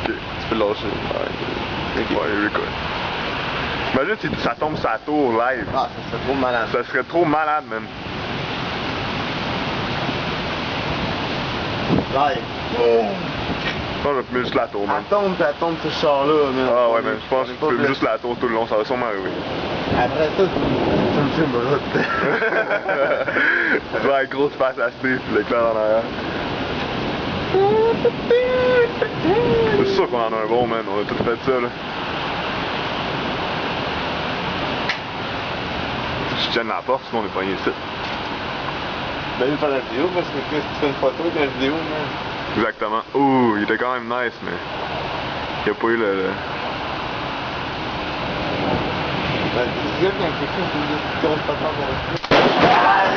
Ok. Tu peux le lâcher. Ouais, record. Imagine si ça tombe sur la tour live. Ah, ça serait trop malade. Ça serait trop malade, man. Live. Je pense que je vais juste la tour, man. Elle tombe ce char-là, man. Ah ouais, man, je pense que je filme juste la tour tout le long, ça va sûrement arriver. Après ça, tu me filmeras. Tu vas avec grosse face à Steve, puis l'éclair en arrière. C'est sûr qu'on en a un bon, man, on a tout fait ça, là. Je tienne la porte, sinon on est pogné ici. Ben, il faire la vidéo parce que si tu fais une photo de la vidéo, man. Exactement. Ouh, il était quand même nice, mais il n'y a pas eu le... Ben, tu disais quand quelqu'un faisait une grosse patente pour rester.